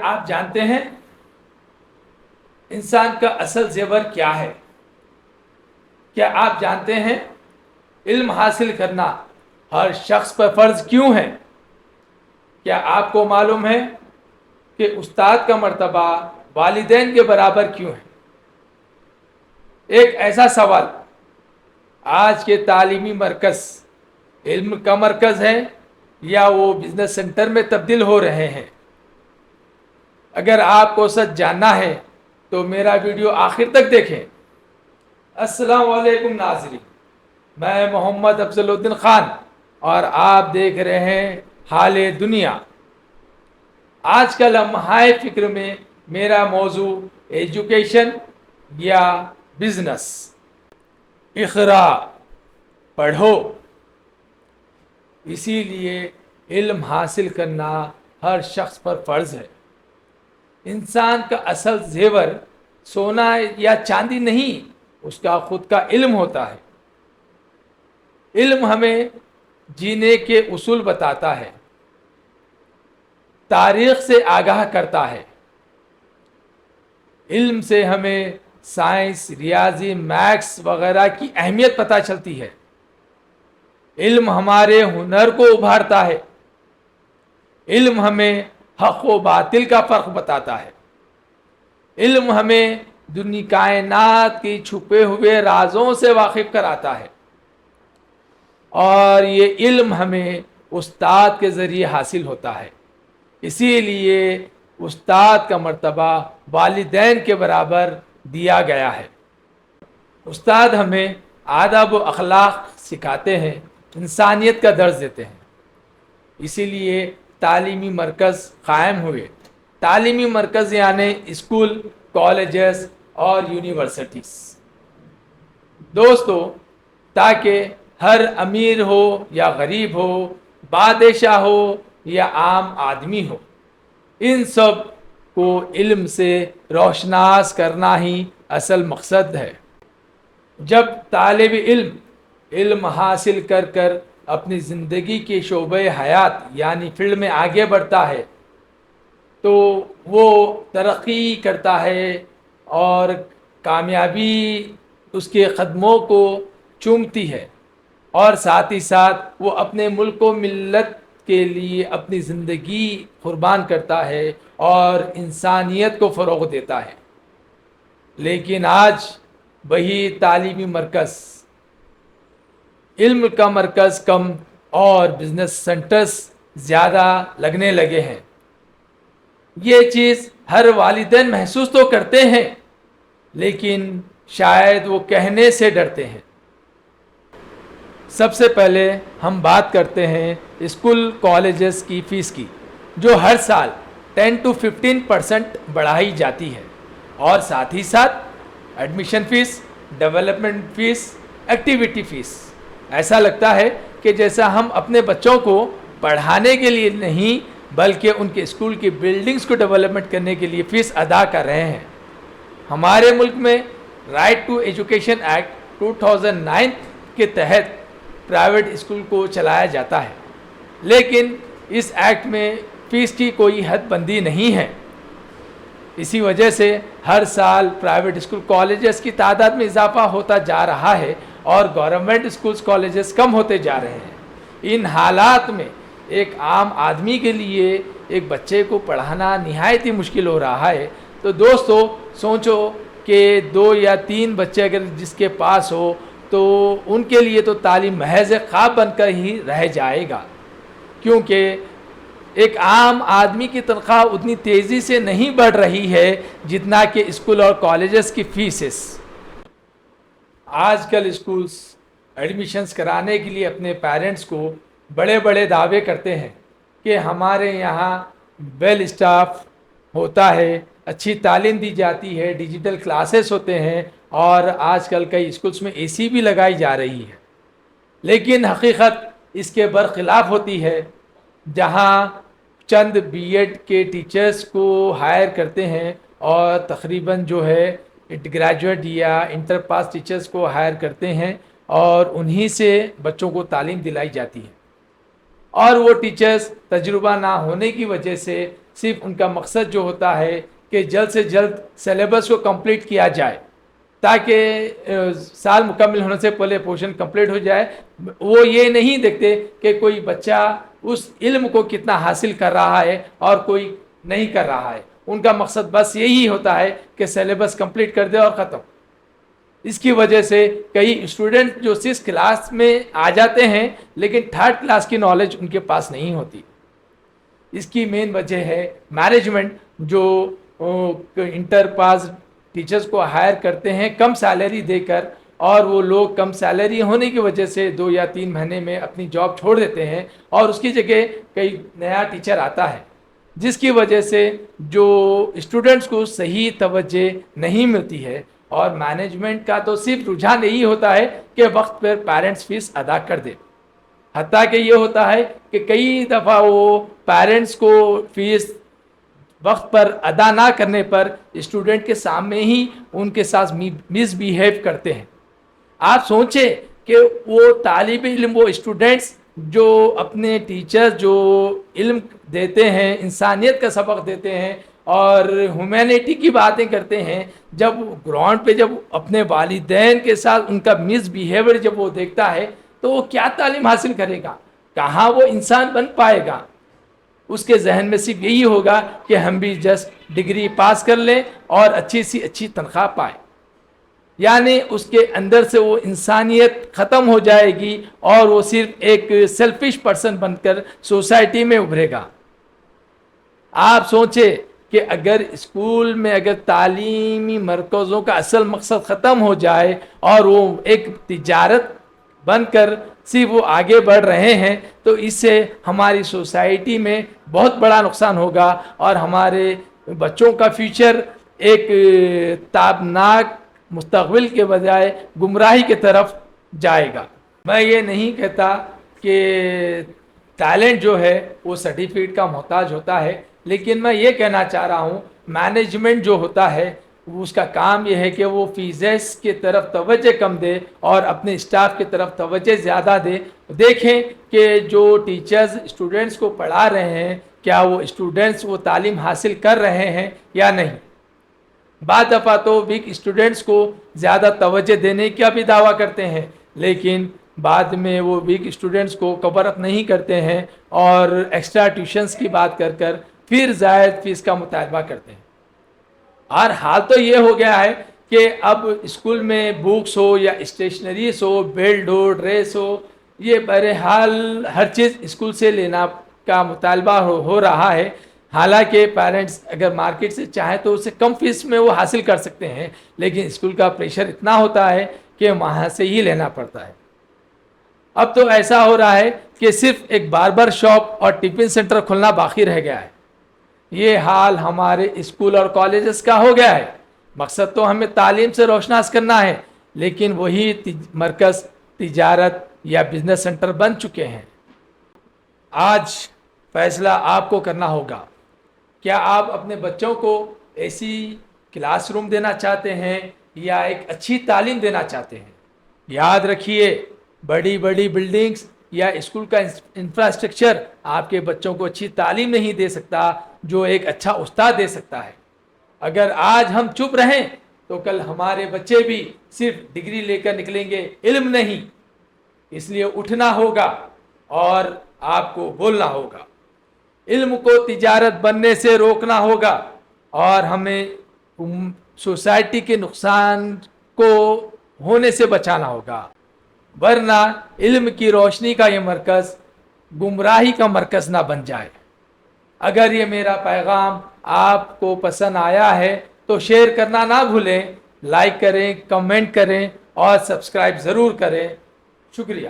آپ جانتے ہیں انسان کا اصل زیور کیا ہے؟ کیا آپ جانتے ہیں علم حاصل کرنا ہر شخص پر فرض کیوں ہے؟ کیا آپ کو معلوم ہے کہ استاد کا مرتبہ والدین کے برابر کیوں ہے؟ ایک ایسا سوال آج کے تعلیمی مرکز علم کا مرکز ہے یا وہ بزنس سینٹر میں تبدیل ہو رہے ہیں؟ اگر آپ کو سچ جاننا ہے تو میرا ویڈیو آخر تک دیکھیں۔ السلام علیکم ناظرین، میں محمد افضل الدین خان اور آپ دیکھ رہے ہیں حال دنیا۔ آج کا لمحہ فکر میں میرا موضوع ایجوکیشن یا بزنس۔ اقرا، پڑھو۔ اسی لیے علم حاصل کرنا ہر شخص پر فرض ہے۔ انسان کا اصل زیور سونا یا چاندی نہیں، اس کا خود کا علم ہوتا ہے۔ علم ہمیں جینے کے اصول بتاتا ہے، تاریخ سے آگاہ کرتا ہے۔ علم سے ہمیں سائنس، ریاضی، میتھس وغیرہ کی اہمیت پتہ چلتی ہے۔ علم ہمارے ہنر کو ابھارتا ہے۔ علم ہمیں حق و باطل کا فرق بتاتا ہے۔ علم ہمیں دنیا کائنات کی چھپے ہوئے رازوں سے واقف کراتا ہے، اور یہ علم ہمیں استاد کے ذریعے حاصل ہوتا ہے۔ اسی لیے استاد کا مرتبہ والدین کے برابر دیا گیا ہے۔ استاد ہمیں آداب و اخلاق سکھاتے ہیں، انسانیت کا درس دیتے ہیں۔ اسی لیے تعلیمی مرکز قائم ہوئے۔ تعلیمی مرکز یعنی اسکول، کالجز اور یونیورسٹیز۔ دوستو، تاکہ ہر امیر ہو یا غریب ہو، بادشاہ ہو یا عام آدمی ہو، ان سب کو علم سے روشناس کرنا ہی اصل مقصد ہے۔ جب طالب علم حاصل کر اپنی زندگی کے شعبہ حیات یعنی فیلڈ میں آگے بڑھتا ہے تو وہ ترقی کرتا ہے اور کامیابی اس کے قدموں کو چومتی ہے، اور ساتھ ہی ساتھ وہ اپنے ملک و ملت کے لیے اپنی زندگی قربان کرتا ہے اور انسانیت کو فروغ دیتا ہے۔ لیکن آج وہی تعلیمی مرکز، علم کا مرکز کم اور بزنس سینٹرز زیادہ لگنے لگے ہیں۔ یہ چیز ہر والدین محسوس تو کرتے ہیں، لیکن شاید وہ کہنے سے ڈرتے ہیں۔ سب سے پہلے ہم بات کرتے ہیں اسکول کالجز کی فیس کی، جو ہر سال 10 to 15% بڑھائی جاتی ہے، اور ساتھ ہی ساتھ admission fee, development fee, activity fee. ایسا لگتا ہے کہ جیسا ہم اپنے بچوں کو پڑھانے کے لیے نہیں بلکہ ان کے اسکول کی بلڈنگز کو ڈیولپمنٹ کرنے کے لیے فیس ادا کر رہے ہیں۔ ہمارے ملک میں رائٹ ٹو ایجوکیشن ایکٹ 2009 کے تحت پرائیویٹ اسکول کو چلایا جاتا ہے، لیکن اس ایکٹ میں فیس کی کوئی حد بندی نہیں ہے۔ اسی وجہ سے ہر سال پرائیویٹ اسکول کالجز کی تعداد میں اضافہ ہوتا جا رہا ہے اور گورنمنٹ اسکولز کالجز کم ہوتے جا رہے ہیں۔ ان حالات میں ایک عام آدمی کے لیے ایک بچے کو پڑھانا نہایت ہی مشکل ہو رہا ہے۔ تو دوستو، سوچو کہ 2 یا 3 بچے اگر جس کے پاس ہو تو ان کے لیے تو تعلیم محض خواب بن کر ہی رہ جائے گا، کیونکہ ایک عام آدمی کی تنخواہ اتنی تیزی سے نہیں بڑھ رہی ہے جتنا کہ اسکول اور کالجز کی فیسز۔ آج کل اسکولز ایڈمیشنز کرانے کے لیے اپنے پیرنٹس کو بڑے بڑے دعوے کرتے ہیں کہ ہمارے یہاں ویل اسٹاف ہوتا ہے، اچھی تعلیم دی جاتی ہے، ڈیجیٹل کلاسز ہوتے ہیں، اور آج کل کئی اسکولز میں اے سی بھی لگائی جا رہی ہے۔ لیکن حقیقت اس کے برخلاف ہوتی ہے۔ جہاں چند بی ایڈ کے ٹیچرز کو ہائر کرتے ہیں اور تقریباً جو ہے گریجویٹ یا انٹر پاس ٹیچرز کو ہائر کرتے ہیں اور انہی سے بچوں کو تعلیم دلائی جاتی ہے۔ اور وہ ٹیچرز تجربہ نہ ہونے کی وجہ سے صرف ان کا مقصد جو ہوتا ہے کہ جلد سے جلد سلیبس کو کمپلیٹ کیا جائے تاکہ سال مکمل ہونے سے پہلے پورشن کمپلیٹ ہو جائے. وہ یہ نہیں دیکھتے کہ کوئی بچہ اس علم کو کتنا حاصل کر رہا ہے اور کوئی نہیں کر رہا ہے. ان کا مقصد بس یہی ہوتا ہے کہ سلیبس کمپلیٹ کر دے اور ختم. اس کی وجہ سے کئی اسٹوڈنٹ جو 6 کلاس میں آ جاتے ہیں لیکن 3rd کلاس کی نالج ان کے پاس نہیں ہوتی. اس کی مین وجہ ہے مینجمنٹ جو انٹر پاس ٹیچرز کو ہائر کرتے ہیں کم سیلری دے کر, اور وہ لوگ کم سیلری ہونے کی وجہ سے 2 یا 3 مہینے میں اپنی جاب چھوڑ دیتے ہیں اور اس کی جگہ کئی نیا ٹیچر آتا ہے, جس کی وجہ سے جو اسٹوڈنٹس کو صحیح توجہ نہیں ملتی ہے. اور مینجمنٹ کا تو صرف رجحان یہی ہوتا ہے کہ وقت پر پیرنٹس فیس ادا کر دے. حتیٰ کہ یہ ہوتا ہے کہ کئی دفعہ وہ پیرنٹس کو فیس وقت پر ادا نہ کرنے پر اسٹوڈنٹ کے سامنے ہی ان کے ساتھ مس بیہیو کرتے ہیں. آپ سوچیں کہ وہ طالب علم, وہ اسٹوڈنٹس جو اپنے ٹیچر جو علم دیتے ہیں, انسانیت کا سبق دیتے ہیں اور ہیومینٹی کی باتیں کرتے ہیں, جب گراؤنڈ پہ جب اپنے والدین کے ساتھ ان کا مس بیہیویئر جب وہ دیکھتا ہے تو وہ کیا تعلیم حاصل کرے گا, کہاں وہ انسان بن پائے گا. اس کے ذہن میں صرف یہی ہوگا کہ ہم بھی جسٹ ڈگری پاس کر لیں اور اچھی سی اچھی تنخواہ پائیں. یعنی اس کے اندر سے وہ انسانیت ختم ہو جائے گی اور وہ صرف ایک سیلفش پرسن بن کر سوسائٹی میں ابھرے گا. آپ سوچیں کہ اگر اسکول میں اگر تعلیمی مرکزوں کا اصل مقصد ختم ہو جائے اور وہ ایک تجارت بن کر صرف وہ آگے بڑھ رہے ہیں تو اس سے ہماری سوسائٹی میں بہت بڑا نقصان ہوگا اور ہمارے بچوں کا فیوچر ایک تابناک مستقبل کے بجائے گمراہی کی طرف جائے گا. میں یہ نہیں کہتا کہ ٹیلنٹ جو ہے وہ سرٹیفکیٹ کا محتاج ہوتا ہے, لیکن میں یہ کہنا چاہ رہا ہوں مینجمنٹ جو ہوتا ہے اس کا کام یہ ہے کہ وہ فیسز کی طرف توجہ کم دے اور اپنے اسٹاف کی طرف توجہ زیادہ دے. دیکھیں کہ جو ٹیچرز اسٹوڈنٹس کو پڑھا رہے ہیں کیا وہ اسٹوڈنٹس وہ تعلیم حاصل کر رہے ہیں یا نہیں. بعض دفعہ تو ویک اسٹوڈنٹس کو زیادہ توجہ دینے کا بھی دعویٰ کرتے ہیں, لیکن بعد میں وہ ویک اسٹوڈنٹس کو کور اپ نہیں کرتے ہیں اور ایکسٹرا ٹیوشنس کی بات کر کر پھر زائد فیس کا مطالبہ کرتے ہیں. اور حال تو یہ ہو گیا ہے کہ اب اسکول میں بکس ہو یا اسٹیشنریز ہو, بیلٹ ہو, ڈریس ہو, یہ بہرحال ہر چیز اسکول سے لینا کا مطالبہ ہو رہا ہے. حالانکہ پیرنٹس اگر مارکیٹ سے چاہیں تو اسے کم فیس میں وہ حاصل کر سکتے ہیں, لیکن اسکول کا پریشر اتنا ہوتا ہے کہ وہاں سے ہی لینا پڑتا ہے. اب تو ایسا ہو رہا ہے کہ صرف ایک باربر شاپ اور ٹفن سینٹر کھلنا باقی رہ گیا ہے. یہ حال ہمارے اسکول اور کالجز کا ہو گیا ہے. مقصد تو ہمیں تعلیم سے روشناس کرنا ہے, لیکن وہی مرکز تجارت یا بزنس سینٹر بن چکے ہیں. آج فیصلہ آپ کو کرنا ہوگا. کیا آپ اپنے بچوں کو ایسی کلاس روم دینا چاہتے ہیں یا ایک اچھی تعلیم دینا چاہتے ہیں؟ یاد رکھیے, بڑی بڑی بلڈنگز یا اسکول کا انفراسٹرکچر آپ کے بچوں کو اچھی تعلیم نہیں دے سکتا جو ایک اچھا استاد دے سکتا ہے. اگر آج ہم چپ رہیں تو کل ہمارے بچے بھی صرف ڈگری لے کر نکلیں گے, علم نہیں. اس لیے اٹھنا ہوگا اور آپ کو بولنا ہوگا. علم کو تجارت بننے سے روکنا ہوگا اور ہمیں سوسائٹی کے نقصان کو ہونے سے بچانا ہوگا, ورنہ علم کی روشنی کا یہ مرکز گمراہی کا مرکز نہ بن جائے. اگر یہ میرا پیغام آپ کو پسند آیا ہے تو شیئر کرنا نہ بھولیں, لائک کریں, کمنٹ کریں اور سبسکرائب ضرور کریں. شکریہ.